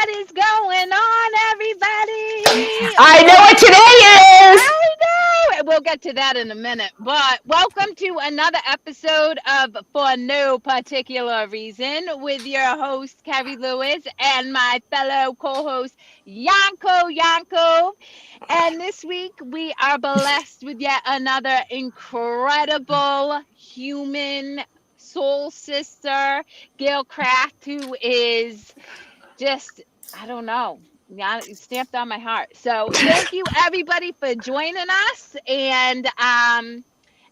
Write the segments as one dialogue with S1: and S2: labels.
S1: What is going on, everybody?
S2: I know what today is.
S1: I know. We'll get to that in a minute. But welcome to another episode of For No Particular Reason with your host, Kerri Lewis, and my fellow co host, Yanko. And this week, we are blessed with yet another incredible human soul sister, Gail Kraft, who is just, I don't know. Yeah, it stamped on my heart. So thank you everybody for joining us. And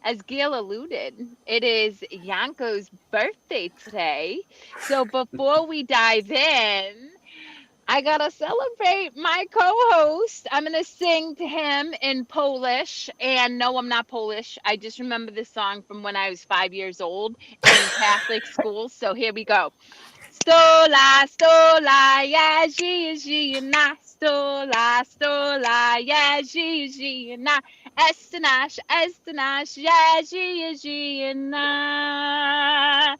S1: as Gail alluded, it is Yanko's birthday today. So before we dive in, I gotta celebrate my co-host. I'm gonna sing to him in Polish. And no, I'm not Polish. I just remember this song from when I was 5 years old in Catholic school. So here we go. Stola, ja, żyje na. Stola, ja, żyje na. Estenasz, ja, żyje na.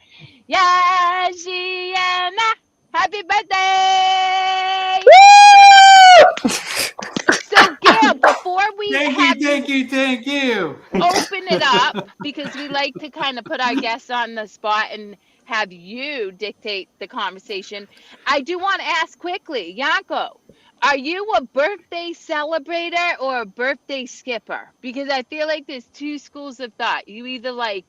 S1: Ja, żyje na. Happy birthday!
S2: Woo!
S1: So, Gail, before we
S3: Thank
S1: have
S3: you, thank you, thank you.
S1: open it up, because we like to kind of put our guests on the spot and have you dictate the conversation, I do want to ask quickly, Yanko, are you a birthday celebrator or a birthday skipper? Because I feel like there's two schools of thought. You either like,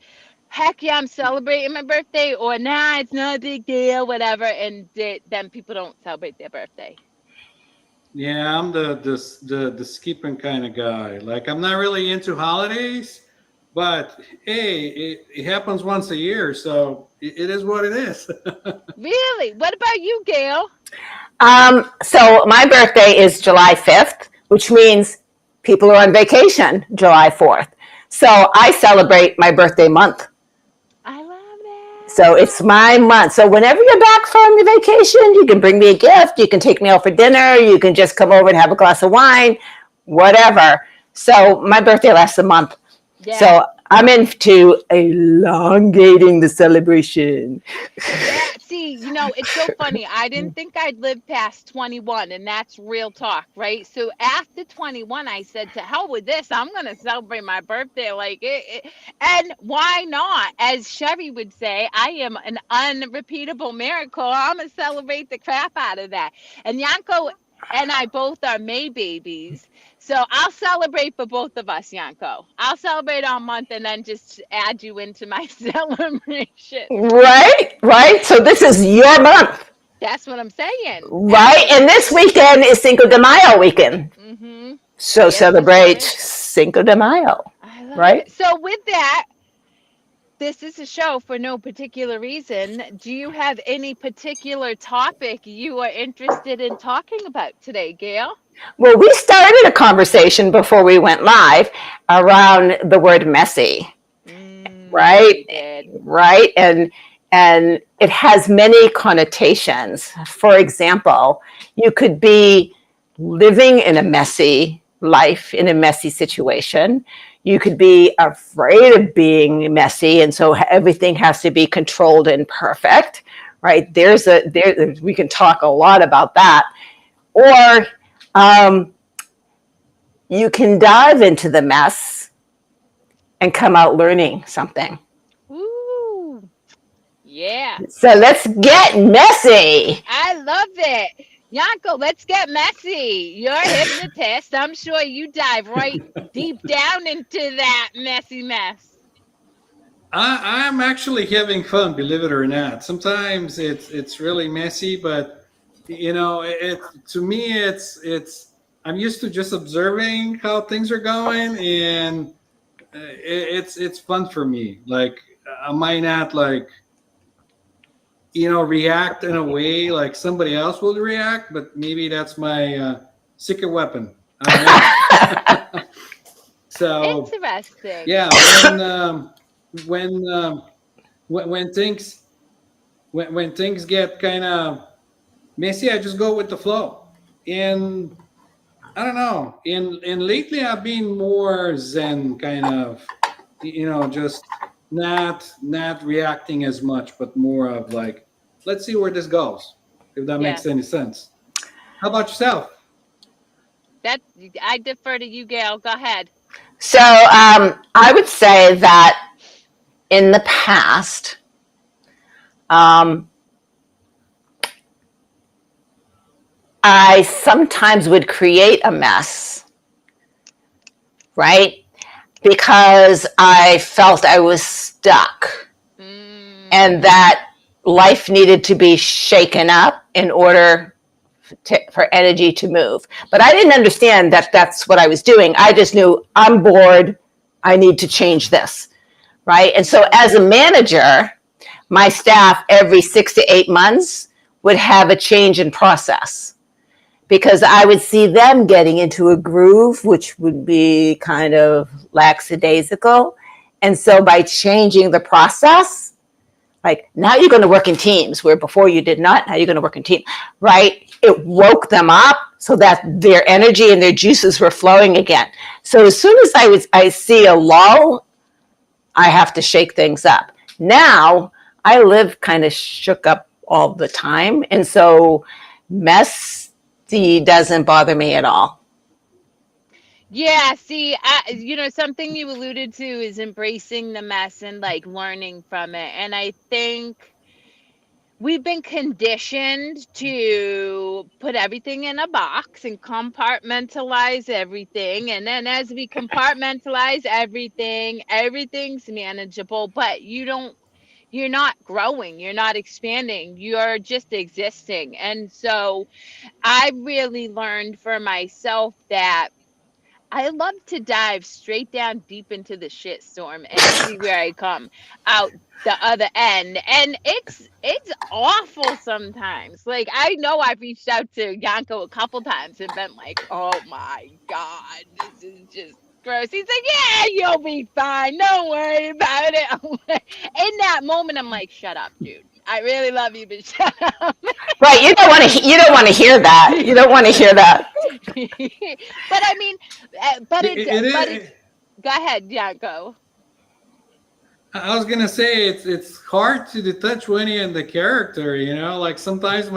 S1: heck yeah, I'm celebrating my birthday, or nah, it's not a big deal, whatever, and then people don't celebrate their birthday.
S3: Yeah, I'm the skipping kind of guy. Like I'm not really into holidays, but hey, it happens once a year, so it is what it is.
S1: Really? What about you, Gail?
S2: So my birthday is July 5th, which means people are on vacation July 4th. So I celebrate my birthday month.
S1: I love that.
S2: So it's my month. So whenever you're back from your vacation, you can bring me a gift. You can take me out for dinner. You can just come over and have a glass of wine, whatever. So my birthday lasts a month.
S1: Yeah.
S2: So I'm into elongating the celebration.
S1: Yeah, see, it's so funny. I didn't think I'd live past 21, and that's real talk, right? So after 21, I said, to hell with this. I'm going to celebrate my birthday like it. And why not? As Chevy would say, I am an unrepeatable miracle. I'm going to celebrate the crap out of that. And Yanko and I both are May babies. So I'll celebrate for both of us, Yanko. I'll celebrate all month and then just add you into my celebration.
S2: Right. So this is your month,
S1: That's what I'm saying.
S2: right? And this weekend is Cinco de Mayo weekend.
S1: Mm-hmm.
S2: So
S1: Yes,
S2: celebrate
S1: yes,
S2: Cinco de Mayo,
S1: I love
S2: right?
S1: it. So with that, this is a show for no particular reason. Do you have any particular topic you are interested in talking about today, Gail?
S2: Well, we started a conversation before we went live around the word messy, right?
S1: We did.
S2: Right? And it has many connotations. For example, you could be living in a messy life, in a messy situation. You could be afraid of being messy, and so everything has to be controlled and perfect, right? We can talk a lot about that. Or you can dive into the mess and come out learning something.
S1: Ooh, yeah.
S2: So let's get messy.
S1: I love it. Yanko, let's get messy. You're a hypnotist. I'm sure you dive right deep down into that messy mess.
S3: I'm actually having fun, believe it or not. Sometimes it's really messy, but it to me it's I'm used to just observing how things are going, and it's fun for me. Like I might not like react in a way like somebody else would react, but maybe that's my secret weapon. I don't know. So
S1: Interesting.
S3: yeah, when when things when things get kind of messy, I just go with the flow. And I don't know. And lately, I've been more zen, kind of, just not reacting as much, but more of like, let's see where this goes, if that
S1: Yeah.
S3: makes any sense. How about yourself?
S1: That I defer to you, Gail. Go ahead.
S2: So I would say that in the past, I sometimes would create a mess, right? Because I felt I was stuck and that life needed to be shaken up in order for energy to move. But I didn't understand that that's what I was doing. I just knew I'm bored. I need to change this, right? And so as a manager, my staff every 6 to 8 months would have a change in process because I would see them getting into a groove, which would be kind of lackadaisical. And so by changing the process, like now you're going to work in teams where before you did not, now you're going to work in teams, right? It woke them up so that their energy and their juices were flowing again. So as soon as I see a lull, I have to shake things up. Now I live kind of shook up all the time. And so messy doesn't bother me at all.
S1: Yeah, see, something you alluded to is embracing the mess and like learning from it. And I think we've been conditioned to put everything in a box and compartmentalize everything. And then as we compartmentalize everything, everything's manageable, but you're not growing, you're not expanding, you're just existing. And so I really learned for myself that I love to dive straight down deep into the shit storm and see where I come out the other end. And it's awful sometimes. Like I know I've reached out to Yanko a couple times and been like, "Oh my God, this is just gross." He's like, "Yeah, you'll be fine. Don't worry about it." In that moment, I'm like, "Shut up, dude. I really love you, but shut up."
S2: Right. You don't want to hear that. You don't want to hear that.
S1: But I mean, go ahead, Yanko.
S3: I was gonna say it's hard to detach when you're in the character, you know. Like sometimes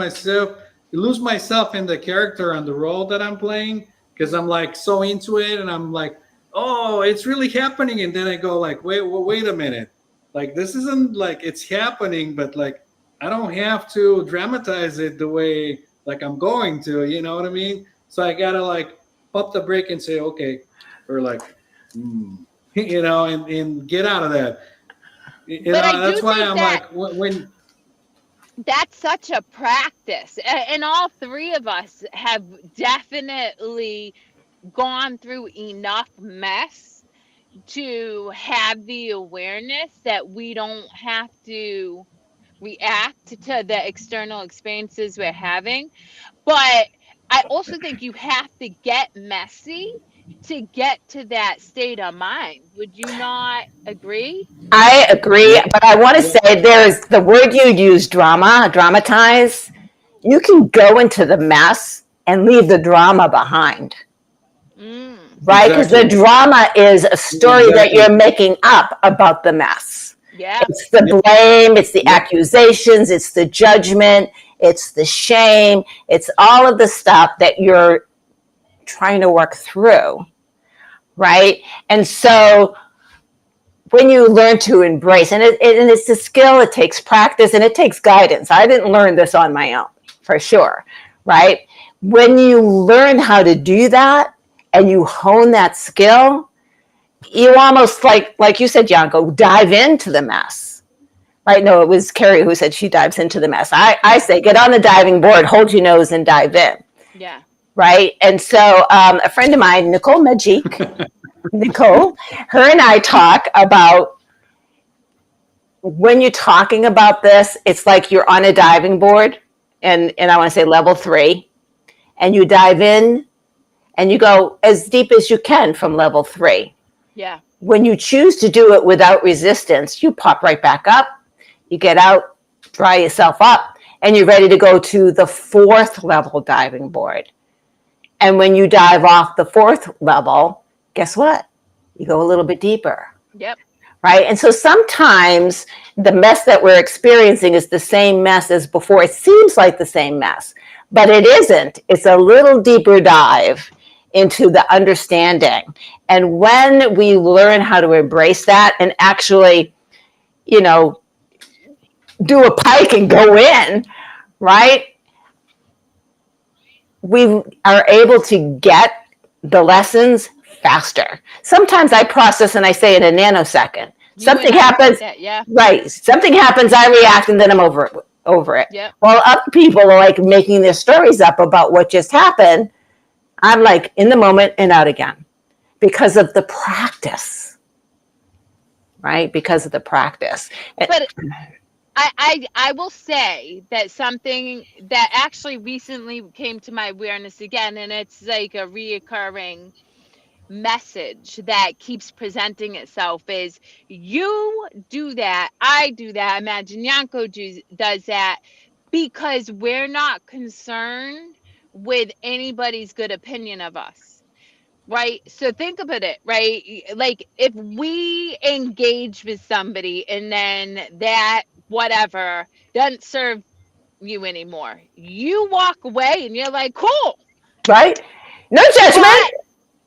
S3: lose myself in the character and the role that I'm playing because I'm like so into it and I'm like, oh, it's really happening, and then I go like, wait a minute, like this isn't like it's happening, but like I don't have to dramatize it the way like I'm going to, you know what I mean? So I gotta like pop the brake and say, okay, or like, you know, and get out of that. You
S1: But
S3: know,
S1: I do
S3: that's why
S1: think
S3: I'm
S1: that
S3: like, when
S1: that's such a practice. And all three of us have definitely gone through enough mess to have the awareness that we don't have to react to the external experiences we're having. But I also think you have to get messy to get to that state of mind. Would you not agree?
S2: I agree,
S3: yeah,
S2: but I want to
S3: yeah,
S2: say there's the word you use, dramatize. You can go into the mess and leave the drama behind, right? Because the
S3: exactly,
S2: drama is a story that
S3: exactly,
S2: you're making up about the mess.
S1: Yeah.
S2: It's the
S3: yep,
S2: blame, it's the
S3: yep.
S2: accusations, it's the judgment, it's the shame, it's all of the stuff that you're trying to work through, right? And so when you learn to embrace, and it's a skill, it takes practice and it takes guidance. I didn't learn this on my own, for sure, right? When you learn how to do that and you hone that skill, you almost like you said, Yanko, dive into the mess. Right? No, it was Kerri who said she dives into the mess. I say get on the diving board, hold your nose, and dive in.
S1: Yeah.
S2: Right? And so a friend of mine, Nicole, her and I talk about when you're talking about this, it's like you're on a diving board, and I want to say level 3, and you dive in and you go as deep as you can from level 3.
S1: Yeah.
S2: When you choose to do it without resistance, you pop right back up, you get out, dry yourself up, and you're ready to go to the 4th level diving board. And when you dive off the 4th level, guess what? You go a little bit deeper.
S1: Yep.
S2: Right? And so sometimes the mess that we're experiencing is the same mess as before. It seems like the same mess, but it isn't. It's a little deeper dive into the understanding. And when we learn how to embrace that and actually, you know, do a pike and go in, right? We are able to get the lessons faster. Sometimes I process and I say in a nanosecond. Something happens,
S1: yeah.
S2: right? Something happens, I react, and then I'm over it.
S1: Yep.
S2: While other people are like making their stories up about what just happened, I'm like in the moment and out again because of the practice, right? Because of the practice.
S1: But I will say that something that actually recently came to my awareness again, and it's like a reoccurring message that keeps presenting itself, is you do that, I do that, I imagine Yanko does that, because we're not concerned with anybody's good opinion of us. Right. So think about it, right? Like if we engage with somebody and then that whatever doesn't serve you anymore, you walk away and you're like, cool.
S2: Right? No judgment.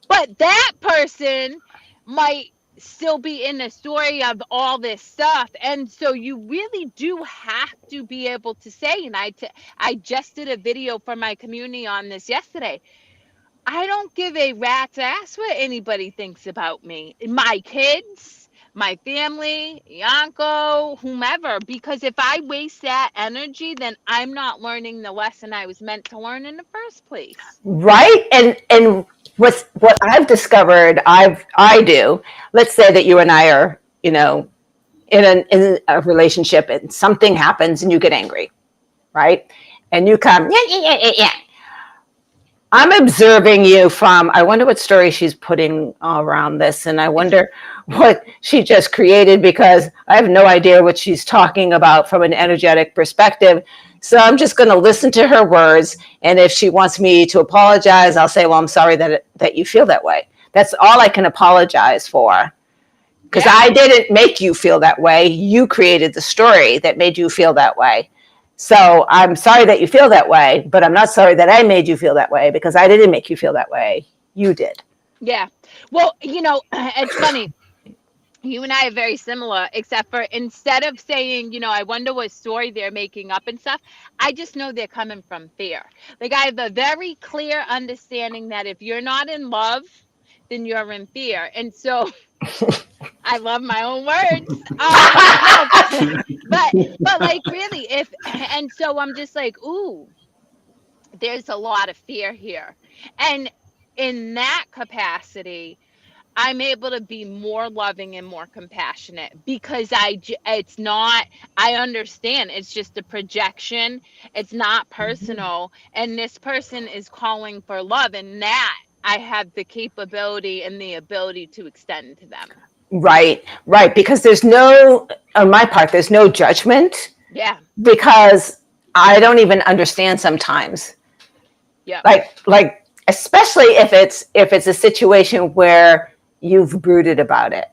S1: But that person might still be in the story of all this stuff. And so you really do have to be able to say, and I just did a video for my community on this yesterday. I don't give a rat's ass what anybody thinks about me, my kids, my family, Yanko, whomever, because if I waste that energy, then I'm not learning the lesson I was meant to learn in the first place.
S2: Right? And what I've discovered I do, let's say that you and I are, you know, in a relationship and something happens and you get angry, right? And you come, yeah, yeah, yeah, yeah, yeah. I'm observing you from, I wonder what story she's putting around this, and I wonder what she just created because I have no idea what she's talking about from an energetic perspective. So I'm just going to listen to her words, and if she wants me to apologize, I'll say, well, I'm sorry that you feel that way. That's all I can apologize for. Because I didn't make you feel that way. You created the story that made you feel that way. So I'm sorry that you feel that way, but I'm not sorry that I made you feel that way because I didn't make you feel that way. You did.
S1: Yeah. Well, it's funny. You and I are very similar, except for instead of saying, I wonder what story they're making up and stuff, I just know they're coming from fear. Like I have a very clear understanding that if you're not in love, then you're in fear. And so I love my own words. No, but like really, and so I'm just like, ooh, there's a lot of fear here. And in that capacity, I'm able to be more loving and more compassionate because it's not, I understand it's just a projection. It's not personal. And this person is calling for love, and that I have the capability and the ability to extend to them.
S2: Right, right. Because there's no, on my part, there's no judgment.
S1: Yeah.
S2: Because I don't even understand sometimes.
S1: Yeah.
S2: Like especially if it's a situation where you've brooded about it.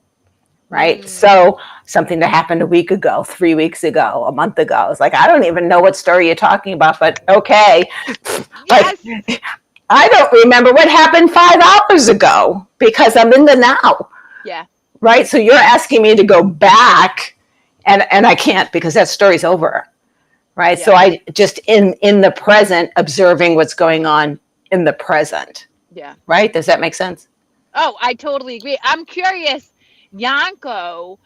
S2: Right. So something that happened a week ago, 3 weeks ago, a month ago. It's like, I don't even know what story you're talking about, but okay.
S1: Yes.
S2: Like, I don't remember what happened 5 hours ago because I'm in the now.
S1: Yeah.
S2: Right. So you're asking me to go back and I can't because that story's over. Right. Yeah. So I just in the present, observing what's going on in the present.
S1: Yeah.
S2: Right. Does that make sense?
S1: Oh, I totally agree. I'm curious, Yanko,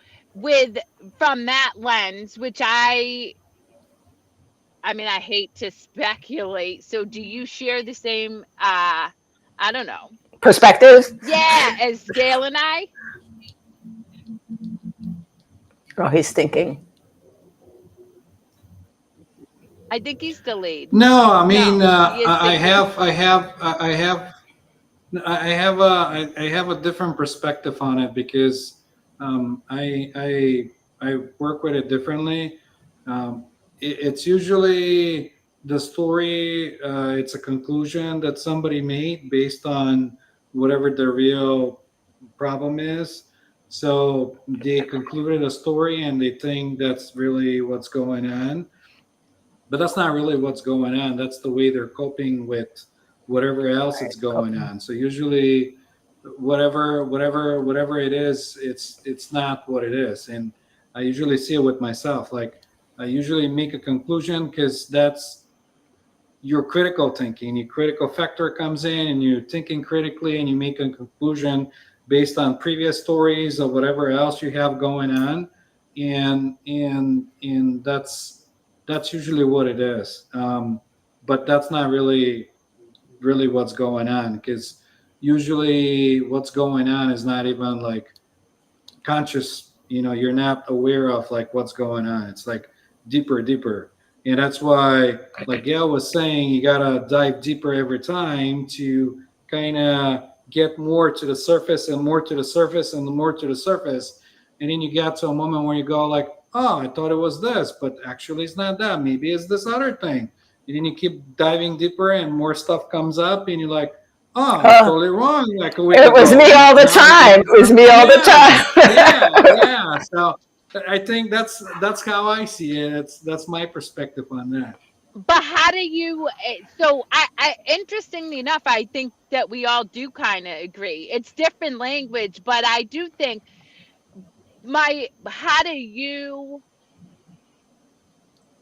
S1: from that lens, which I mean, I hate to speculate. So do you share the same, I don't know,
S2: perspectives?
S1: Yeah, as Gail and I?
S2: Oh, he's thinking.
S1: I think he's delayed.
S3: No, I mean, I have a different perspective on it because I work with it differently. It's usually the story. It's a conclusion that somebody made based on whatever the real problem is. So they concluded a story and they think that's really what's going on. but that's not really what's going on. That's the way they're coping with whatever else
S2: Right.
S3: is going on. So usually, whatever it is, it's not what it is. And I usually see it with myself. Like I usually make a conclusion because that's your critical thinking. Your critical factor comes in, and you're thinking critically, and you make a conclusion based on previous stories or whatever else you have going on, and that's usually what it is. But that's not really what's going on, because usually what's going on is not even like conscious. You're not aware of like what's going on. It's like deeper, and that's why, like Gail was saying, you gotta dive deeper every time to kind of get more to the surface and more to the surface and more to the surface, and then you get to a moment where you go like, oh, I thought it was this, but actually it's not that. Maybe it's this other thing. And then you keep diving deeper and more stuff comes up, and you're like, oh, I was
S2: Uh,
S3: totally wrong like a week
S2: it was
S3: ago.
S2: me all the
S3: Now I get
S2: time.
S3: this
S2: It was
S3: stuff.
S2: me all the
S3: Yeah, yeah,
S2: time.
S3: yeah. So I think that's how I see it. That's my perspective on that.
S1: But how do you? So I interestingly enough, I think that we all do kind of agree. It's different language, but I do think how do you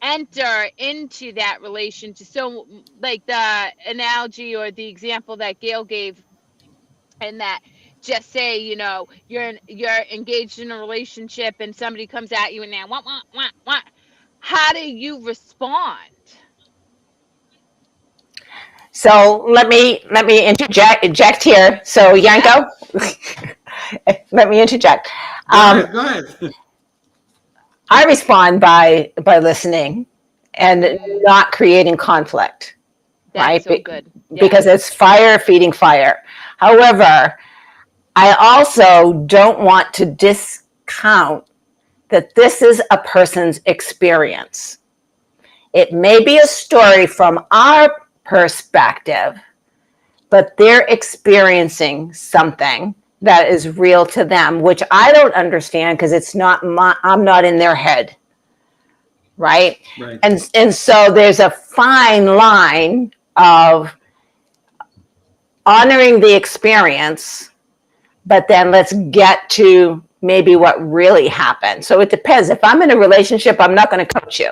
S1: enter into that relationship? So, like the analogy or the example that Gail gave, and that just say, you're engaged in a relationship and somebody comes at you and now what? How do you respond?
S2: So let me interject here. So
S1: Yeah.
S2: Yanko, let me interject.
S3: Go
S2: Um,
S3: ahead, go ahead.
S2: I respond by listening and
S1: Mm,
S2: not creating conflict,
S1: that's
S2: right?
S1: so good.
S2: Because
S1: Yes.
S2: it's fire feeding fire. However, I also don't want to discount that this is a person's experience. It may be a story from our perspective, but they're experiencing something that is real to them, which I don't understand because I'm not in their head, right?
S3: Right.
S2: And so there's a fine line of honoring the experience, but then let's get to maybe what really happened. So it depends. If I'm in a relationship, I'm not going to coach you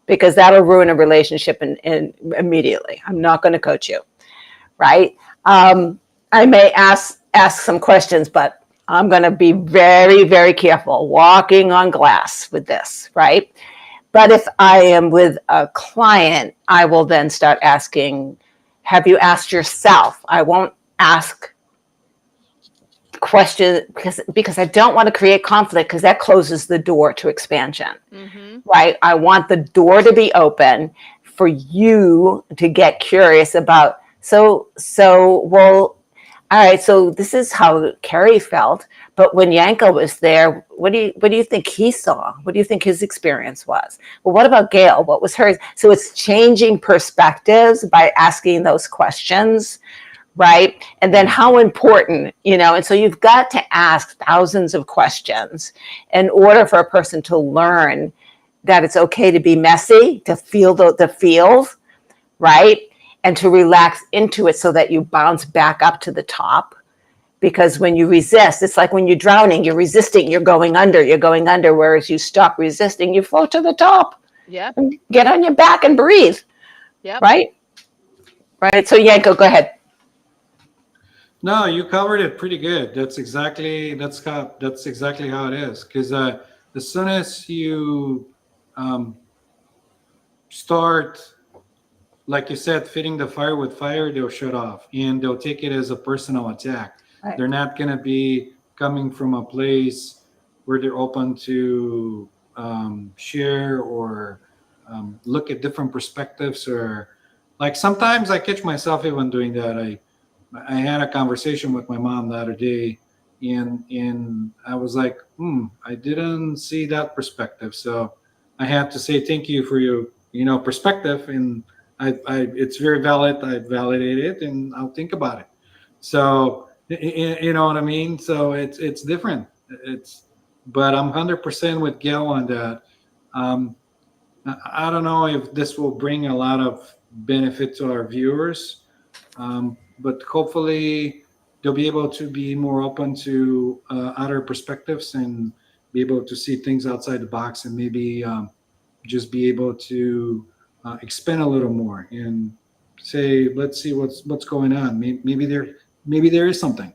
S2: because that'll ruin a relationship in immediately. I'm not going to coach you, right? I may ask some questions, but I'm going to be very, very careful, walking on glass with this, right? But if I am with a client, I will then start asking, have you asked yourself? I won't ask questions because I don't want to create conflict because that closes the door to expansion,
S1: Mm-hmm.
S2: right? I want the door to be open for you to get curious about. Well, all right, so this is how Kerri felt, but when Yanko was there, what do you think he saw? What do you think his experience was? Well, what about Gail? What was hers? So it's changing perspectives by asking those questions, right? And then
S3: Right.
S2: how important, and so you've got to ask thousands of questions in order for a person to learn that it's okay to be messy, to feel the feels, right? And to relax into it so that you bounce back up to the top. Because when you resist, it's like when you're drowning, you're resisting, you're going under. Whereas you stop resisting, you float to the top
S1: Yep.
S2: and get on your back and breathe,
S1: Yep.
S2: right? Right. So Yanko, go ahead.
S3: No, you covered it pretty good. That's exactly how it is. Because as soon as you um, start, like you said, feeding the fire with fire, they'll shut off and they'll take it as a personal attack.
S2: Right.
S3: They're not going to be coming from a place where they're open to share or look at different perspectives. Or like sometimes I catch myself even doing that. I had a conversation with my mom the other day, and I was like, I didn't see that perspective. So I had to say thank you for your perspective, and it's very valid. I validate it, and I'll think about it. So you know what I mean. So it's different. But I'm 100% with Gail on that. Um, I don't know if this will bring a lot of benefit to our viewers, but hopefully they'll be able to be more open to other perspectives and be able to see things outside the box, and maybe just be able to expand a little more and say, let's see what's going on. Maybe there is something.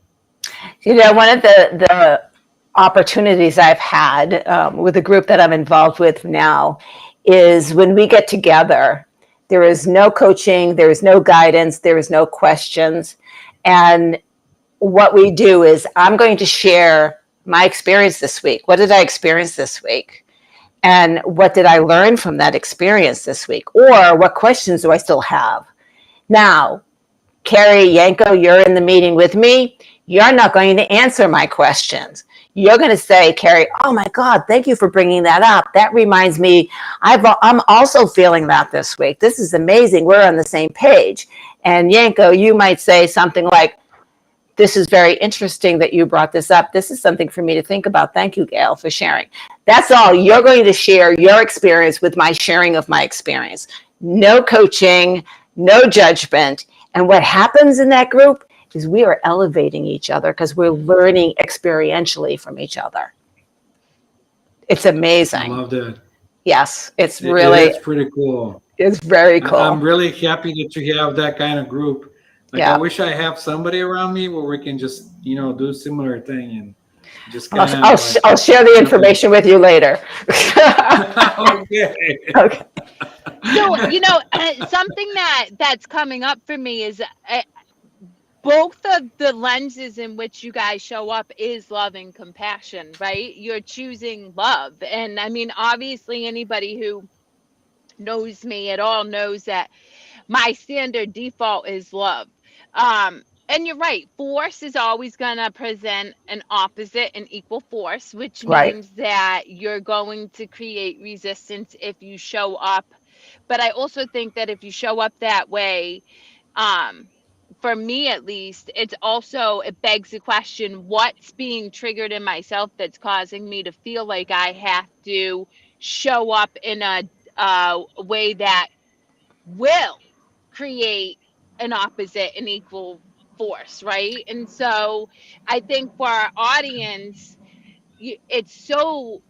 S2: One of the opportunities I've had with the group that I'm involved with now is when we get together, there is no coaching, there is no guidance, there is no questions. And what we do is I'm going to share my experience this week. What did I experience this week? And what did I learn from that experience this week? Or what questions do I still have? Now, Kerri, Yanko, you're in the meeting with me. You're not going to answer my questions. You're going to say, Kerri, oh my God, thank you for bringing that up. That reminds me, I'm also feeling that this week. This is amazing. We're on the same page. And Yanko, you might say something like, this is very interesting that you brought this up. This is something for me to think about. Thank you, Gail, for sharing. That's all. You're going to share your experience with my sharing of my experience. No coaching, no judgment. And what happens in that group is we are elevating each other because we're learning experientially from each other. It's amazing.
S3: I love that.
S2: Yes, it's
S3: It's pretty cool.
S2: It's very cool.
S3: I'm really happy that you have that kind of group. Like, I wish I have somebody around me where we can just, do a similar thing and just kind of.
S2: I'll share the information with you later.
S3: Okay.
S2: Okay.
S1: So, something that's coming up for me is both of the lenses in which you guys show up is love and compassion, right? You're choosing love. And I mean, obviously, anybody who knows me at all knows that my standard default is love. And you're right, force is always going to present an opposite and equal force, which
S2: Right.
S1: means that you're going to create resistance if you show up. But I also think that if you show up that way, for me at least, it begs the question, what's being triggered in myself that's causing me to feel like I have to show up in a way that will create an opposite and equal force, right? And so I think for our audience, it's so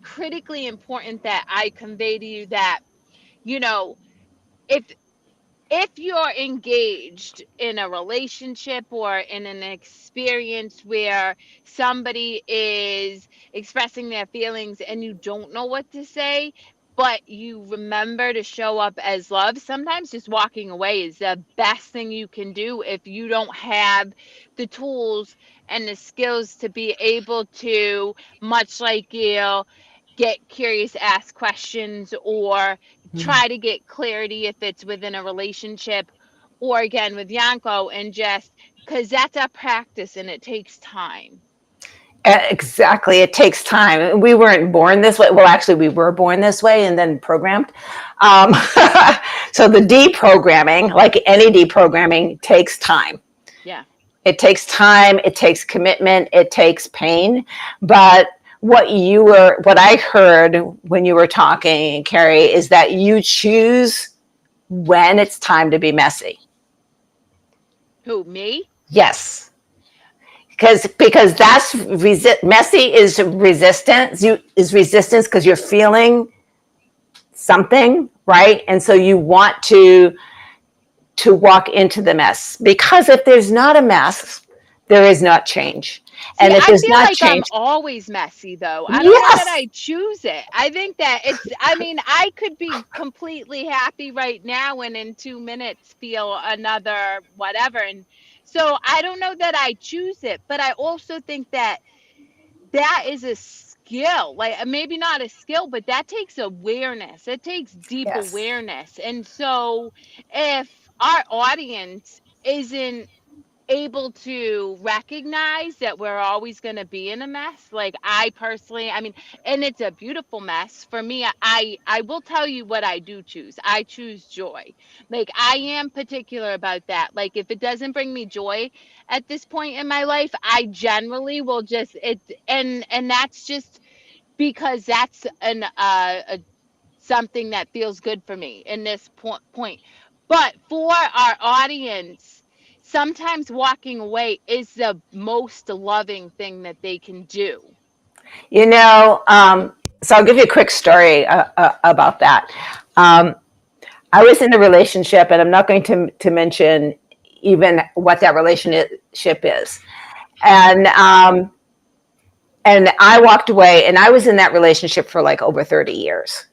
S1: critically important that I convey to you that, you know, if you're engaged in a relationship or in an experience where somebody is expressing their feelings and you don't know what to say, but you remember to show up as love, sometimes just walking away is the best thing you can do if you don't have the tools and the skills to be able to, much like Gail, get curious, ask questions, or try to get clarity if it's within a relationship, or again with Yanko, and just because that's a practice and it takes time.
S2: Exactly. It takes time. We weren't born this way. Well, actually, we were born this way and then programmed. Um, so the deprogramming, like any deprogramming, takes time.
S1: Yeah.
S2: It takes time. It takes commitment. It takes pain. But what I heard when you were talking, Kerri, is that you choose when it's time to be messy.
S1: Who, me?
S2: Yes. Because that's messy is resistance. Is resistance because you're feeling something, right? And so you want to walk into the mess, because if there's not a mess, there is not change. And if
S1: I
S2: there's
S1: feel
S2: not
S1: like
S2: change,
S1: I'm always messy, though. I don't know that I choose it. I think that I could be completely happy right now and in 2 minutes feel another whatever. And so I don't know that I choose it, but I also think that is a skill. Like, maybe not a skill, but that takes awareness. It takes deep
S2: yes.
S1: awareness. And so if our audience isn't able to recognize that we're always going to be in a mess, like I personally, and it's a beautiful mess for me. I will tell you what I do choose. I choose joy. Like, I am particular about that. Like, if it doesn't bring me joy at this point in my life, I generally will just and that's just because that's a something that feels good for me in this point. But for our audience, sometimes walking away is the most loving thing that they can do.
S2: You know, so I'll give you a quick story about that. Um, I was in a relationship, and I'm not going to mention even what that relationship is. And and I walked away, and I was in that relationship for like over 30 years.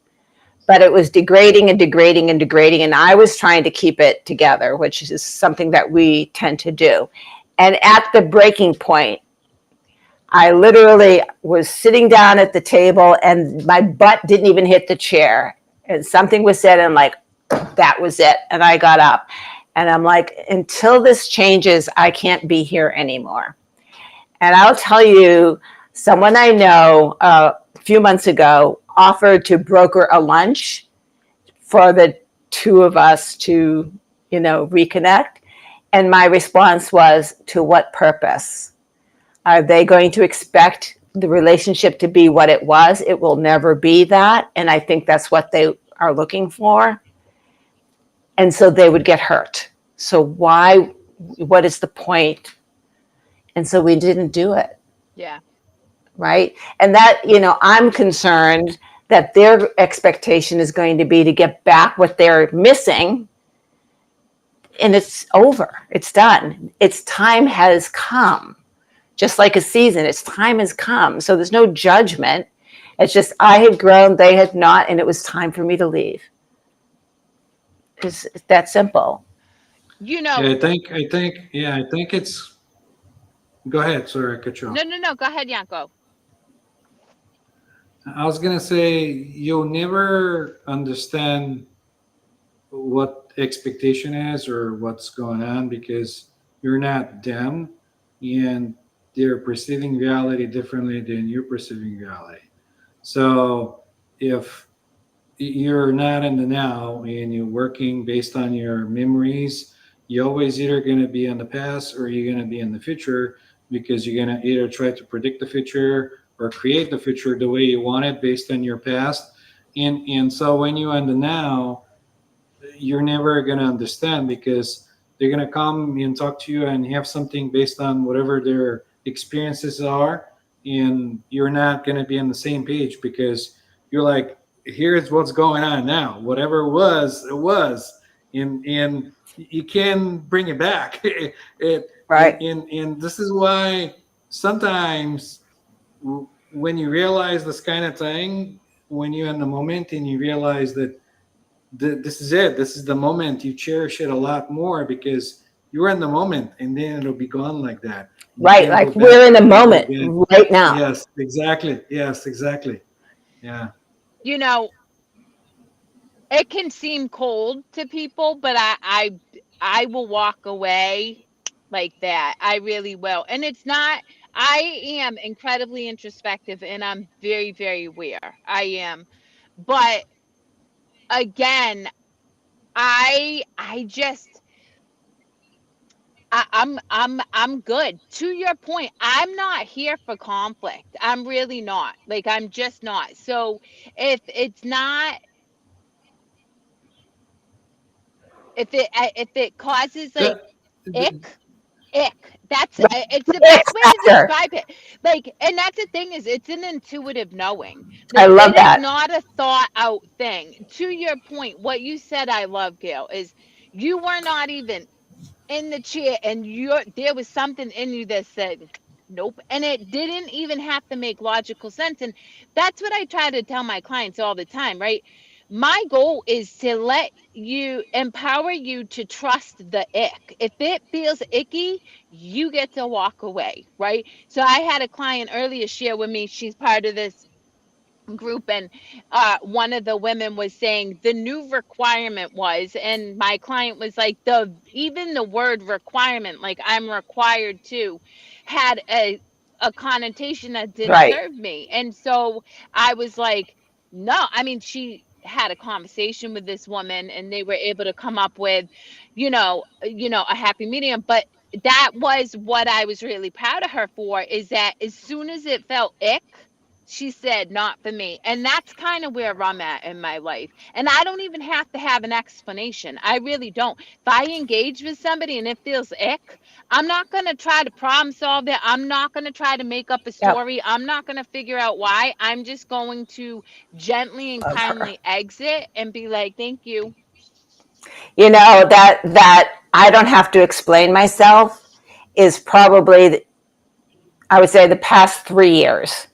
S2: But it was degrading and degrading and degrading, and I was trying to keep it together, which is something that we tend to do. And at the breaking point, I literally was sitting down at the table, and my butt didn't even hit the chair. And something was said, and like, that was it. And I got up, and I'm like, until this changes, I can't be here anymore. And I'll tell you, someone I know a few months ago offered to broker a lunch for the two of us to, reconnect. And my response was, to what purpose? Are they going to expect the relationship to be what it was? It will never be that. And I think that's what they are looking for. And so they would get hurt. So what is the point? And so we didn't do it.
S1: Yeah.
S2: Right. And that, I'm concerned that their expectation is going to be to get back what they're missing. And it's over. It's done. Its time has come. Just like a season, its time has come. So there's no judgment. It's just I had grown, they had not, and it was time for me to leave. It's that simple.
S3: Yeah, I think it's. Go ahead. Sorry, I cut you off.
S1: No. Go ahead, Yanko.
S3: I was gonna say you'll never understand what expectation is or what's going on because you're not them, and they're perceiving reality differently than you're perceiving reality. So if you're not in the now and you're working based on your memories, you're always either going to be in the past or you're going to be in the future because you're going to either try to predict the future or create the future the way you want it based on your past. And so when you're in the now, you're never going to understand because they're going to come and talk to you and have something based on whatever their experiences are, and you're not going to be on the same page because you're like, here's what's going on now, whatever it was, and you can bring it back.
S2: Right.
S3: And this is why sometimes when you realize this kind of thing, when you're in the moment and you realize that this is it. This is the moment. You cherish it a lot more because you're in the moment, and then it'll be gone like that. You
S2: Right.
S3: can't go
S2: Like
S3: back
S2: we're in the
S3: to it
S2: moment
S3: again.
S2: right now.
S3: Yes, exactly. Yes, exactly. Yeah.
S1: You know, it can seem cold to people, but I will walk away like that. I really will. And it's not, I am incredibly introspective and I'm very, very aware. I am. But again, I just I'm good. To your point, I'm not here for conflict. I'm really not. Like I'm just not. So if it's not, if it causes like
S3: That,
S1: ick, ick. That's
S2: Right.
S1: it's the
S2: X
S1: best way to
S2: factor.
S1: describe it. Like, and that's the thing is, it's an intuitive knowing.
S2: I
S1: Like,
S2: love
S1: it is
S2: that.
S1: not a thought out thing. To your point, what you said, I love, Gail, is you were not even in the chair, and there was something in you that said nope, and it didn't even have to make logical sense. And that's what I try to tell my clients all the time, right? My goal is to let you empower you to trust the ick. If it feels icky, you get to walk away, right? So I had a client earlier share with me, she's part of this group, and one of the women was saying the new requirement was, and my client was like, the even the word requirement, like I'm required to, had a connotation that didn't
S2: Right.
S1: serve me. And so I was like, no, I mean, she had a conversation with this woman and they were able to come up with, a happy medium. But that was what I was really proud of her for, is that as soon as it felt ick, she said, not for me. And that's kind of where I'm at in my life. And I don't even have to have an explanation. I really don't. If I engage with somebody and it feels ick, I'm not going to try to problem solve it. I'm not going to try to make up a
S2: Yep.
S1: story. I'm not going to figure out why. I'm just going to gently and
S2: Love her.
S1: kindly exit and be like, thank you.
S2: You know, that I don't have to explain myself is probably, I would say, the past 3 years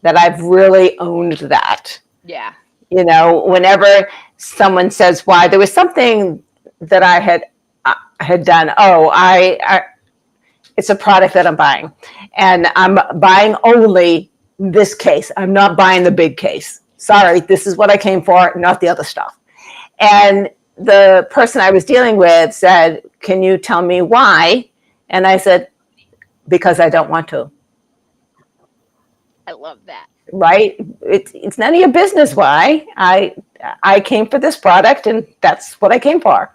S2: that I've really owned that.
S1: Yeah.
S2: You know, whenever someone says why, there was something that I had done. Oh, I it's a product that I'm buying, and I'm buying only this case. I'm not buying the big case. Sorry, this is what I came for, not the other stuff. And the person I was dealing with said, "Can you tell me why?" And I said, "Because I don't want to."
S1: I love that.
S2: Right? It's none of your business why. I came for this product, and that's what I came for.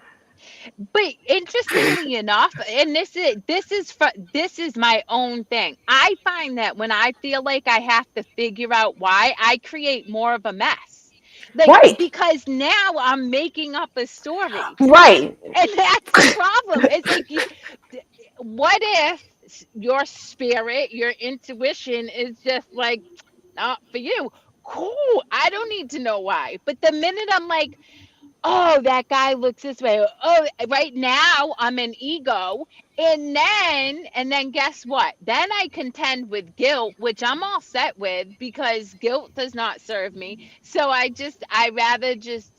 S1: But interestingly enough, and this is my own thing. I find that when I feel like I have to figure out why, I create more of a mess. Like,
S2: Right.
S1: because now I'm making up a story.
S2: Right.
S1: And that's the problem. It's like, what if your spirit, your intuition is just like, not for you? Cool. I don't need to know why. But the minute I'm like, oh, that guy looks this way. Oh, right now I'm an ego. And then guess what? Then I contend with guilt, which I'm all set with because guilt does not serve me. So I rather just,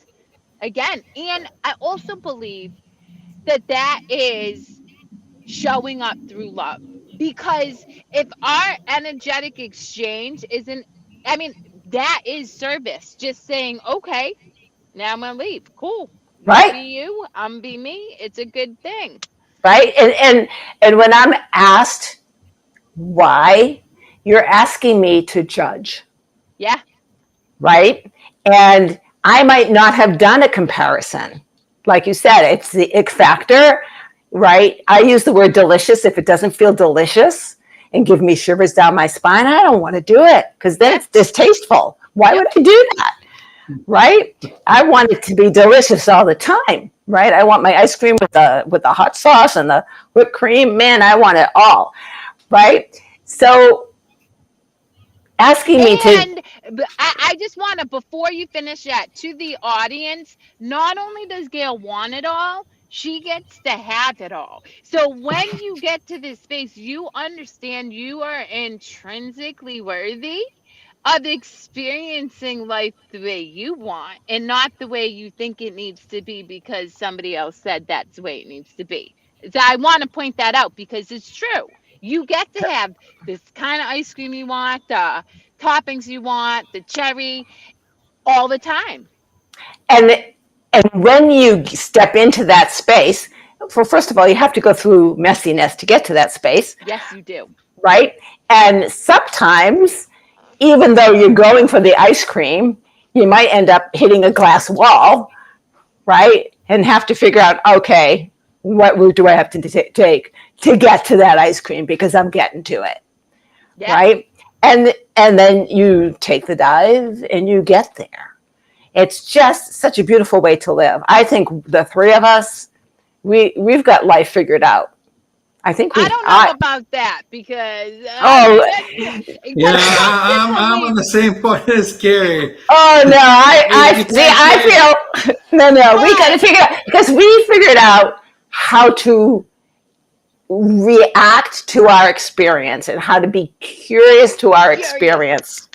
S1: again, and I also believe that that is showing up through love. Because if our energetic exchange isn't, I mean, that is service. Just saying, okay, now I'm gonna leave. Cool. You
S2: Right.
S1: be you, I'm be me. It's a good thing.
S2: Right. And when I'm asked why, you're asking me to judge.
S1: Yeah.
S2: Right. And I might not have done a comparison. Like you said, it's the ick factor. Right. I use the word delicious. If it doesn't feel delicious and give me shivers down my spine, I don't want to do it because then
S1: Yeah.
S2: it's distasteful. Why
S1: Yep.
S2: would I do that? Right? I want it to be delicious all the time. Right? I want my ice cream with the hot sauce and the whipped cream. Man, I want it all. Right? So asking me to,
S1: And I just want to, before you finish that, to the audience, not only does Gail want it all, she gets to have it all. So when you get to this space, you understand you are intrinsically worthy of experiencing life the way you want and not the way you think it needs to be because somebody else said that's the way it needs to be. So I want to point that out because it's true. You get to have this kind of ice cream you want, the toppings you want, the cherry, all the time.
S2: and when you step into that space, well, first of all, you have to go through messiness to get to that space.
S1: Yes, you do.
S2: Right? And sometimes, even though you're going for the ice cream, you might end up hitting a glass wall, right? And have to figure out, okay, what route do I have to take to get to that ice cream because I'm getting to it,
S1: Yeah.
S2: right? And then you take the dive and you get there. It's just such a beautiful way to live. I think the three of us, we've got life figured out. I think
S1: I don't know about that because
S2: oh,
S3: Yeah, I'm on the same point as Kerri.
S2: oh no, I
S3: You
S2: see.
S3: can't
S2: I feel no. We got to
S1: But
S2: figure out because we figured out how to react to our experience and how to be curious to our
S1: curious,
S2: experience.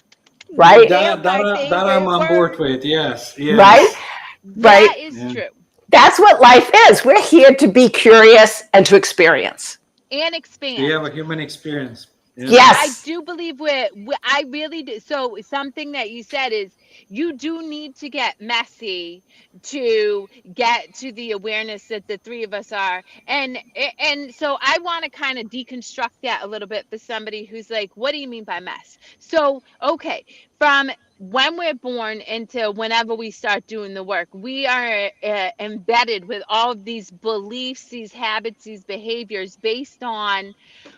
S2: Right,
S3: That,
S1: my
S3: that I'm
S1: favorite
S3: on board
S1: word.
S3: with. Yes,
S2: right,
S3: yes.
S1: That
S2: right.
S1: is
S3: Yeah.
S1: true.
S2: That's what life is. We're here to be curious and to experience.
S1: And
S3: We have
S1: expand.
S3: a human experience. Yeah.
S1: I
S2: Yes,
S1: do believe I really do. So something that you said is you do need to get messy to get to the awareness that the three of us are. And so I want to kind of deconstruct that a little bit for somebody who's like, what do you mean by mess? So, okay, from when we're born into whenever we start doing the work, we are embedded with all of these beliefs, these habits, these behaviors based on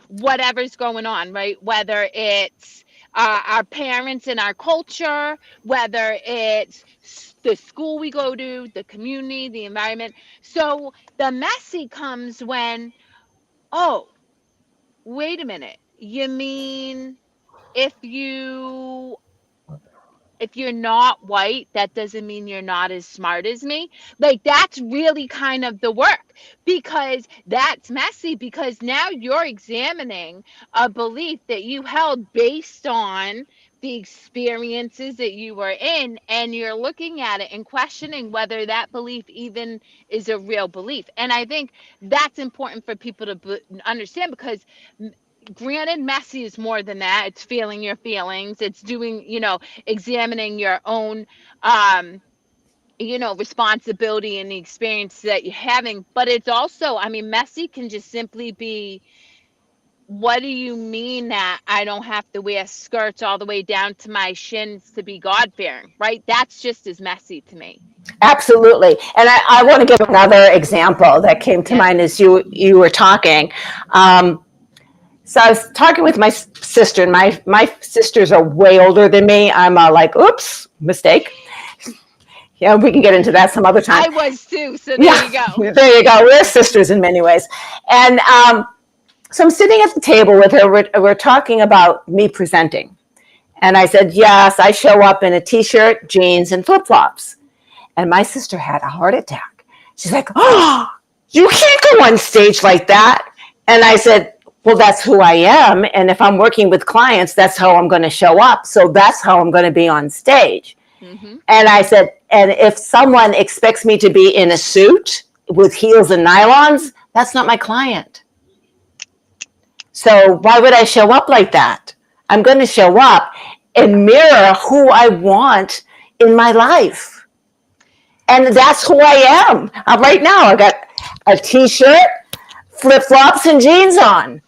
S1: whatever's going on, right? Whether it's our parents and our culture, whether it's the school we go to, the community, the environment. So the messy comes when, oh, wait a minute. You mean if you if you're not white, that doesn't mean you're not as smart as me. Like, that's really kind of the work, because that's messy, because now you're examining a belief that you held based on the experiences that you were in, and you're looking at it and questioning whether that belief even is a real belief. And I think that's important for people to understand, because granted, messy is more than that. It's feeling your feelings, it's doing, examining your own responsibility and the experience that you're having. But it's also, I mean, messy can just simply be, what do you mean that I don't have to wear skirts all the way down to my shins to be God-fearing, right? That's just as messy to me.
S2: Absolutely. And I want to give another example that came to
S1: Yeah.
S2: mind as you were talking. So I was talking with my sister, and my sisters are way older than me. I'm like, oops, mistake. Yeah, we can get into that some other time.
S1: I was too, so there you go.
S2: There you go. We're sisters in many ways. And so I'm sitting at the table with her. We're talking about me presenting. And I said, yes, I show up in a t-shirt, jeans, and flip-flops. And my sister had a heart attack. She's like, oh, you can't go on stage like that. And I said, well, that's who I am. And if I'm working with clients, that's how I'm going to show up. So that's how I'm going to be on stage. Mm-hmm. And I said, and if someone expects me to be in a suit with heels and nylons, that's not my client. So why would I show up like that? I'm going to show up and mirror who I want in my life. And that's who I am. Right now, I got a t-shirt, flip-flops, and jeans on.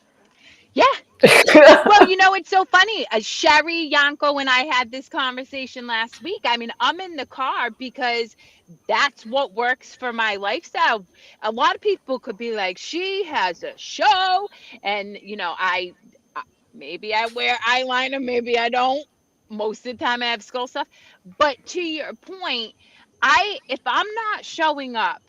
S1: Yeah. Well, it's so funny. Sherry, Yanko, and I had this conversation last week. I mean, I'm in the car because that's what works for my lifestyle. A lot of people could be like, she has a show, and I maybe I wear eyeliner, maybe I don't. Most of the time I have skull stuff. But to your point, if I'm not showing up,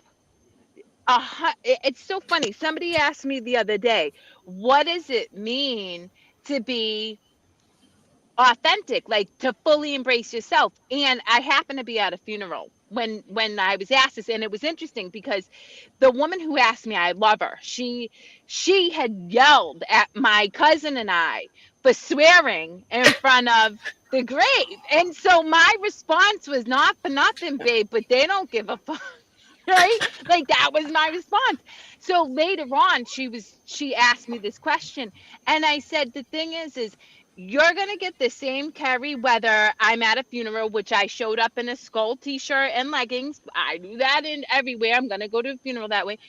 S1: it's so funny. Somebody asked me the other day, what does it mean to be authentic, like to fully embrace yourself? And I happened to be at a funeral when I was asked this, and it was interesting because the woman who asked me, I love her. She had yelled at my cousin and I for swearing in front of the grave. And so my response was, not for nothing, babe, but they don't give a fuck. Right? Like, that was my response. So later on, she asked me this question, and I said, the thing is you're going to get the same Kerri whether I'm at a funeral, which I showed up in a skull t-shirt and leggings. I do that in everywhere. I'm going to go to a funeral that way.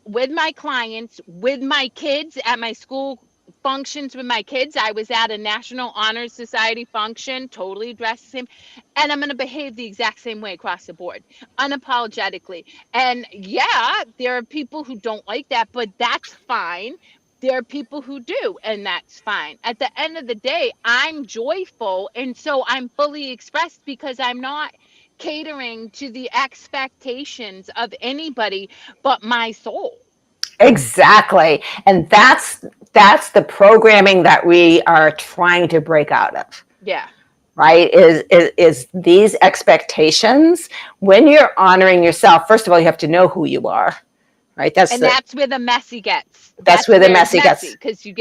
S1: With my clients, with my kids, at my school functions with my kids. I was at a National Honor Society function, totally dressed the same. And I'm going to behave the exact same way across the board, unapologetically. And yeah, there are people who don't like that, but that's fine. There are people who do, and that's fine. At the end of the day, I'm joyful, and so I'm fully expressed because I'm not catering to the expectations of anybody but my soul.
S2: Exactly. And that's the programming that we are trying to break out of.
S1: Yeah.
S2: Right? Is these expectations. When you're honoring yourself, first of all, you have to know who you are. Right?
S1: That's where the messy gets.
S2: That's where the messy gets.
S1: Because you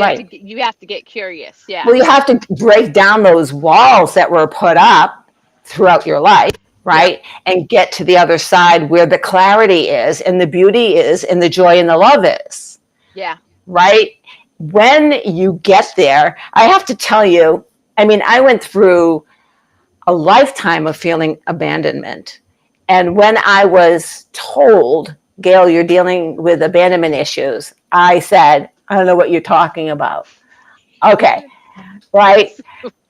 S1: have to get curious. Yeah.
S2: Well, you have to break down those walls that were put up throughout your life. Right? Yeah. And get to the other side where the clarity is and the beauty is and the joy and the love is.
S1: Yeah.
S2: Right? When you get there, I have to tell you, I mean, I went through a lifetime of feeling abandonment. And when I was told, Gail, you're dealing with abandonment issues, I said, I don't know what you're talking about. Okay. Right?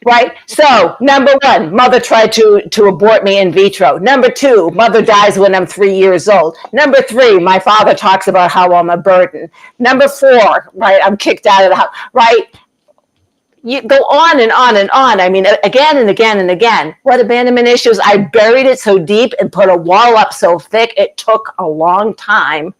S2: Right. So, number one, mother tried to abort me in vitro. Number two, mother dies when I'm 3 years old. Number three, my father talks about how I'm a burden. Number four, right, I'm kicked out of the house. Right. you go on and on and on. I mean, again and again and again. What abandonment issues? I buried it so deep and put a wall up so thick, it took a long time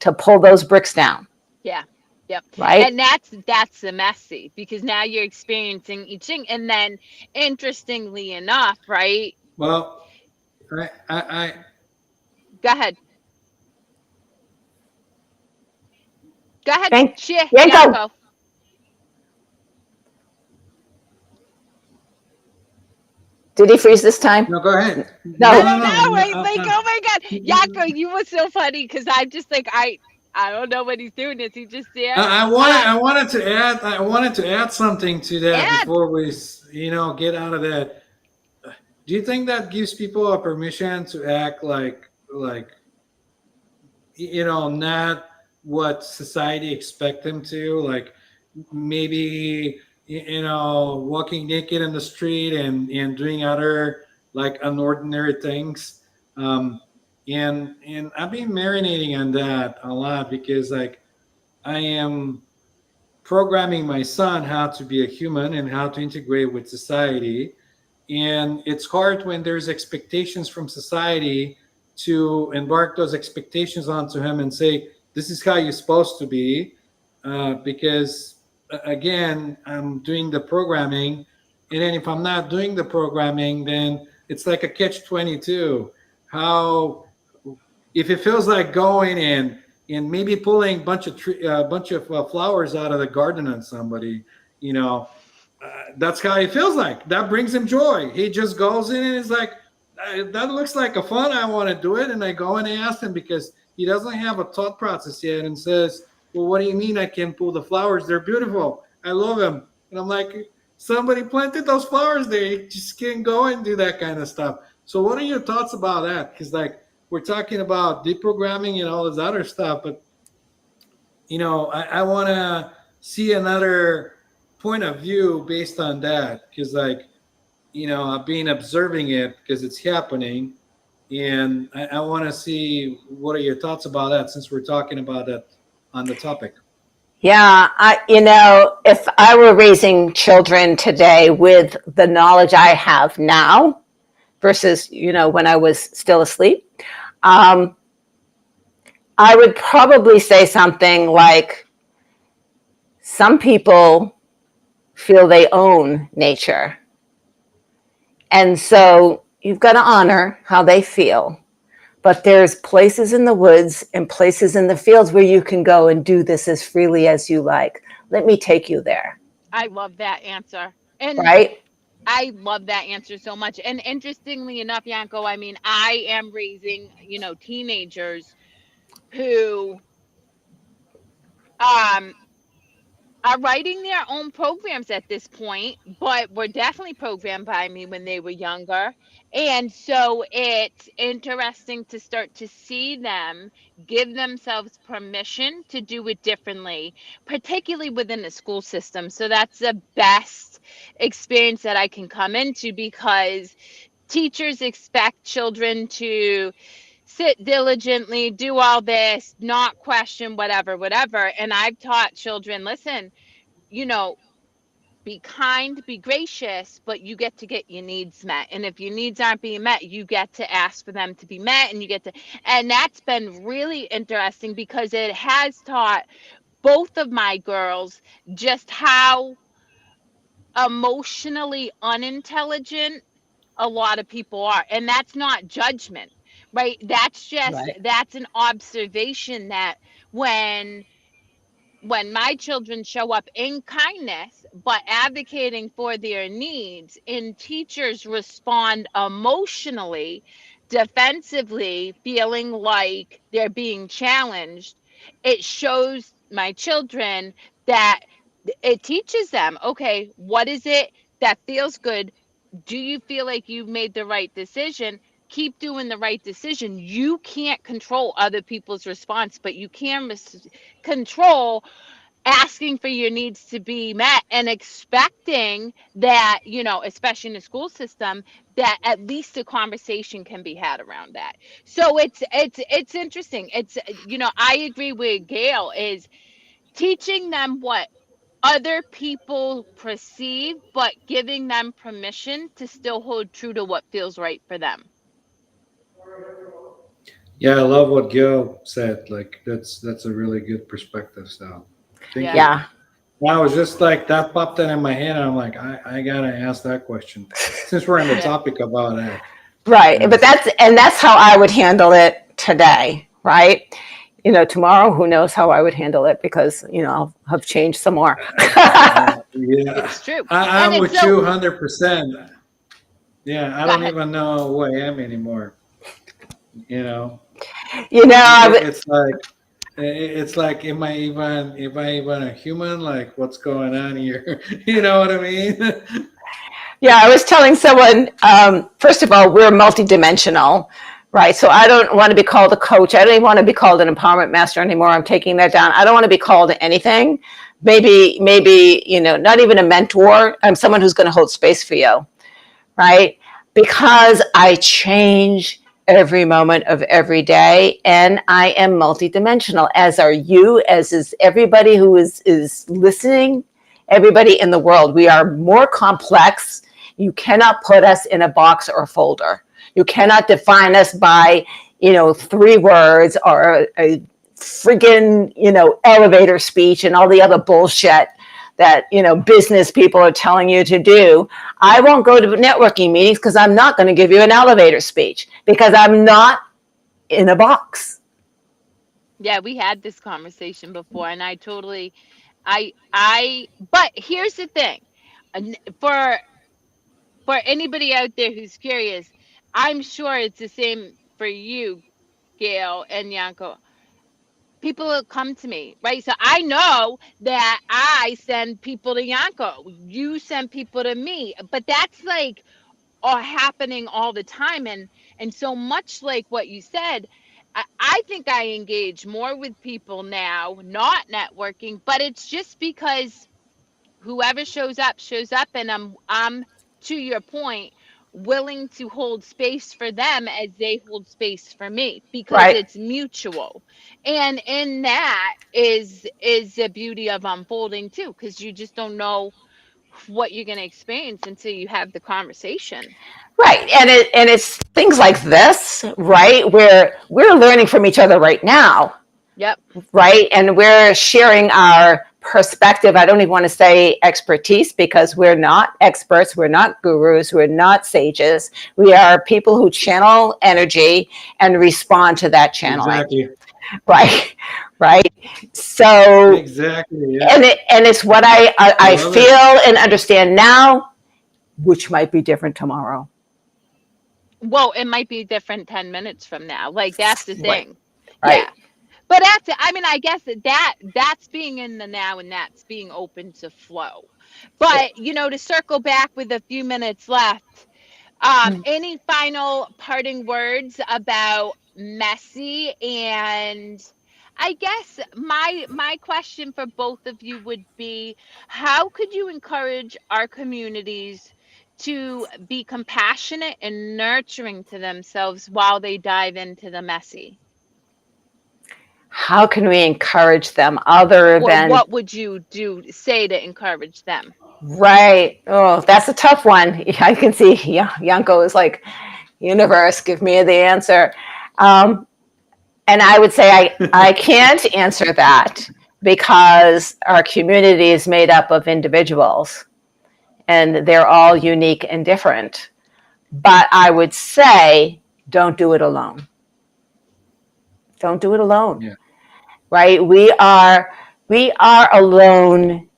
S2: to pull those bricks down.
S1: Yeah. Yep.
S2: Right?
S1: And that's the messy, because now you're experiencing each thing. And then interestingly enough, right?
S3: Well, I
S1: Go ahead. Go ahead.
S2: Thank
S1: Share,
S2: Yanko.
S1: Yanko.
S2: Did he freeze this time?
S3: no, go ahead.
S1: I
S2: No.
S1: don't know.
S3: No.
S1: Wait, like, oh my God. Yanko, you were so funny, because I'm just like, I don't know what he's doing. Is he just there?
S3: I wanted to add something to that
S1: And
S3: before we, get out of that. Do you think that gives people a permission to act like, not what society expect them to? Like maybe, walking naked in the street and doing other like unordinary things. Um, and I've been marinating on that a lot because like I am programming my son how to be a human and how to integrate with society. And it's hard when there's expectations from society to embark those expectations onto him and say, this is how you're supposed to be. Because again, I'm doing the programming. And then if I'm not doing the programming, then it's like a catch 22. How, if it feels like going and maybe pulling a bunch of flowers out of the garden on somebody, that's how he feels like. That brings him joy. He just goes in and is like, that looks like a fun. I want to do it. And I go and ask him because he doesn't have a thought process yet and says, well, what do you mean I can pull the flowers? They're beautiful. I love them. And I'm like, somebody planted those flowers there. You just can't go and do that kind of stuff. So what are your thoughts about that? Because like we're talking about deprogramming and all this other stuff, but I want to see another point of view based on that because like I've been observing it because it's happening, and I want to see what are your thoughts about that since we're talking about that on the topic.
S2: Yeah, if I were raising children today with the knowledge I have now versus, when I was still asleep, I would probably say something like, some people feel they own nature. And so you've got to honor how they feel. But there's places in the woods and places in the fields where you can go and do this as freely as you like. Let me take you there.
S1: I love that answer. And
S2: Right?
S1: I love that answer so much. And interestingly enough, Yanko, I mean, I am raising, teenagers who um are writing their own programs at this point, but were definitely programmed by me when they were younger. And so it's interesting to start to see them give themselves permission to do it differently, particularly within the school system. So that's the best experience that I can come into, because teachers expect children to sit diligently, do all this, not question whatever, whatever. And I've taught children, listen, you know, be kind, be gracious, but you get your needs met. And if your needs aren't being met, you get to ask for them to be met, and you get to, and that's been really interesting because it has taught both of my girls just how emotionally unintelligent a lot of people are. And that's not judgment, right?
S2: Right.
S1: That's an observation that when my children show up in kindness but advocating for their needs, and teachers respond emotionally, defensively, feeling like they're being challenged, it shows my children that it teaches them, okay, what is it that feels good? Do you feel like you've made the right decision? Keep doing the right decision. You can't control other people's response, but you can control asking for your needs to be met and expecting that, especially in the school system, that at least a conversation can be had around that. So it's interesting. It's I agree with Gail, is teaching them what other people perceive, but giving them permission to still hold true to what feels right for them.
S3: Yeah, I love what Gail said. Like that's a really good perspective. So thank
S1: Yeah.
S3: you.
S2: Yeah.
S3: I was just like that popped in my head. And I'm like, I gotta ask that question since we're on the
S1: Yeah.
S3: topic about that.
S2: Right. But
S3: Yes.
S2: that's how I would handle it today. Right. Tomorrow, who knows how I would handle it because, I'll have changed some more.
S3: Yeah,
S1: It's true. And
S3: I'm
S1: it's
S3: with
S1: so,
S3: you 100%. Yeah, I
S1: go
S3: don't
S1: ahead.
S3: even know who I am anymore. You know,
S2: you know, I would,
S3: it's like it's like, am I even a human? Like, what's going on here? You know what I mean?
S2: Yeah, I was telling someone, first of all, we're multidimensional, right? So I don't want to be called a coach. I don't even want to be called an empowerment master anymore. I'm taking that down. I don't want to be called anything. Maybe, not even a mentor. I'm someone who's going to hold space for you, right? Because I change every moment of every day and I am multidimensional, as are you, as is everybody who is listening, everybody in the world. We are more complex. You cannot put us in a box or a folder. You cannot define us by, 3 words or a friggin', elevator speech and all the other bullshit that, business people are telling you to do. I won't go to networking meetings because I'm not going to give you an elevator speech because I'm not in a box.
S1: Yeah, we had this conversation before, and I totally, but here's the thing. And for anybody out there who's curious, I'm sure it's the same for you, Gail and Yanko. People will come to me, right? So I know that I send people to Yanko. You send people to me, but that's like all happening all the time. And so much like what you said, I think I engage more with people now, not networking, but it's just because whoever shows up, and I'm to your point, willing to hold space for them as they hold space for me because
S2: Right.
S1: it's mutual. And in that is the beauty of unfolding too, because you just don't know what you're going to experience until you have the conversation.
S2: Right. And it's things like this, right? Where we're learning from each other right now,
S1: Yep.
S2: right? And we're sharing our perspective. I don't even want to say expertise because we're not experts, we're not gurus, we're not sages. We are people who channel energy and respond to that channeling.
S3: Exactly.
S2: Right. Right. So
S3: Exactly.
S2: and
S3: Yeah.
S2: it's what
S3: I
S2: I
S3: love it.
S2: feel and understand now, which might be different tomorrow.
S1: Well, it might be different 10 minutes from now. Like that's the
S2: Right.
S1: thing.
S2: Right.
S1: Yeah. But that's, I mean, I guess that's being in the now, and that's being open to flow.
S2: Yeah.
S1: But, to circle back with a few minutes left, any final parting words about messy? And I guess my question for both of you would be, how could you encourage our communities to be compassionate and nurturing to themselves while they dive into the messy?
S2: How can we encourage them other
S1: Or
S2: than
S1: what would you say to encourage them?
S2: right? Oh, that's a tough one. I can see Yanko is like, universe, give me the answer. Um, and I would say I can't answer that because our community is made up of individuals and they're all unique and different. But I would say, don't do it alone. Don't do it alone.
S3: Yeah.
S2: Right? We are alone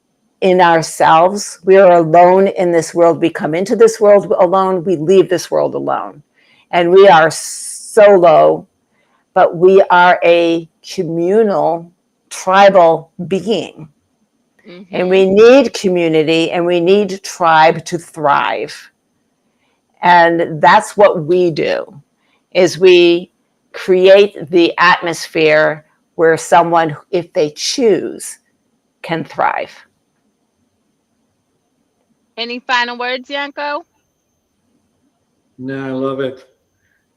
S2: in ourselves. We are alone in this world. We come into this world alone. We leave this world alone. And we are solo, but we are a communal, tribal being. And
S1: Mm-hmm.
S2: we need community and we need tribe to thrive. And that's what we do is we create the atmosphere where someone, if they choose, can thrive.
S1: Any final words, Yanko?
S3: No, I love it.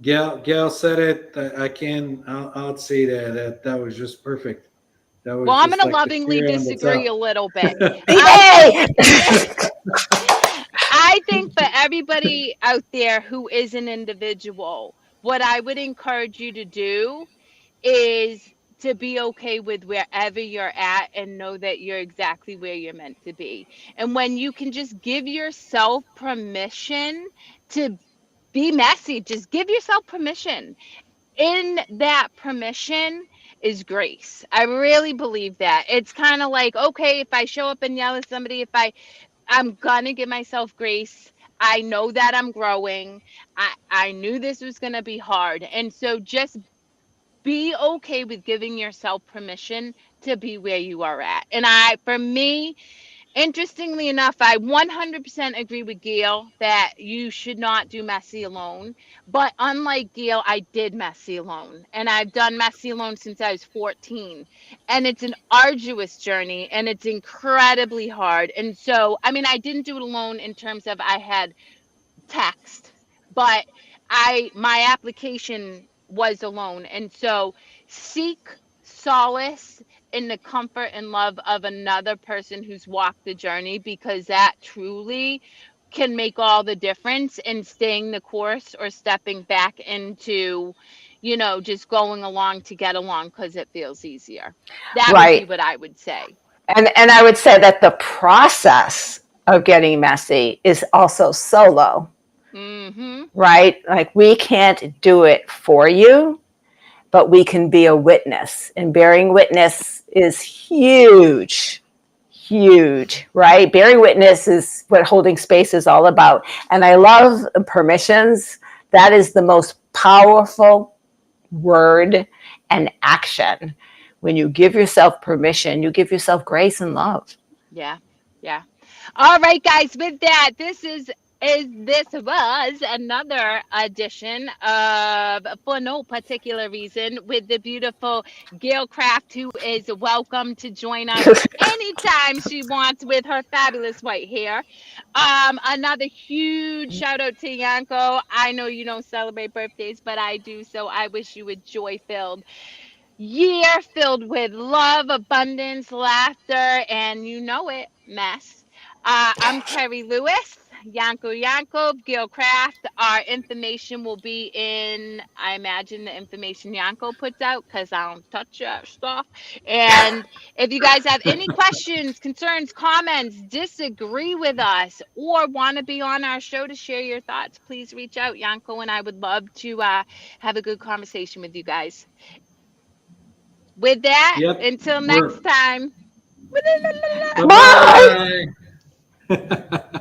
S3: Gail said it. I can. I'll say that. That was just perfect. That
S1: Well,
S3: was
S1: I'm
S3: just
S1: going to
S3: like the
S1: lovingly
S3: cherry on the
S1: disagree a
S3: top.
S1: little bit. I think
S2: Yay!
S1: I think for everybody out there who is an individual, what I would encourage you to do is to be okay with wherever you're at and know that you're exactly where you're meant to be. And when you can just give yourself permission to be messy, just give yourself permission. In that permission is grace. I really believe that. It's kind of like, okay, if I show up and yell at somebody, I'm gonna give myself grace. I know that I'm growing. I knew this was gonna be hard. And so just be okay with giving yourself permission to be where you are at. And for me, interestingly enough, I 100% agree with Gail that you should not do messy alone. But unlike Gail, I did messy alone. And I've done messy alone since I was 14. And it's an arduous journey and it's incredibly hard. And so, I mean, I didn't do it alone in terms of I had text, but my application was alone. And so seek solace in the comfort and love of another person who's walked the journey, because that truly can make all the difference in staying the course or stepping back into, just going along to get along because it feels easier. That would be
S2: Right.
S1: what I would say.
S2: And I would say that the process of getting messy is also solo,
S1: Mm-hmm.
S2: right? Like we can't do it for you, but we can be a witness. And bearing witness is huge, huge, right? Bearing witness is what holding space is all about. And I love permissions. That is the most powerful word and action. When you give yourself permission, you give yourself grace and love.
S1: Yeah. Yeah. All right, guys. With that, this was another edition of For No Particular Reason with the beautiful Gail Kraft, who is welcome to join us anytime she wants with her fabulous white hair. Another huge shout out to Yanko. I know you don't celebrate birthdays, but I do, so I wish you a joy filled year filled with love, abundance, laughter, and you know it, mess. I'm Kerri Lewis, Yankov, Gail Kraft. Our information will be in, I imagine, the information Yanko puts out because I don't touch that stuff. And if you guys have any questions, concerns, comments, disagree with us, or want to be on our show to share your thoughts, please reach out. Yanko and I would love to have a good conversation with you guys. With that,
S3: Yep.
S1: until next
S3: We're
S1: time.
S3: bye
S2: Bye.
S3: bye.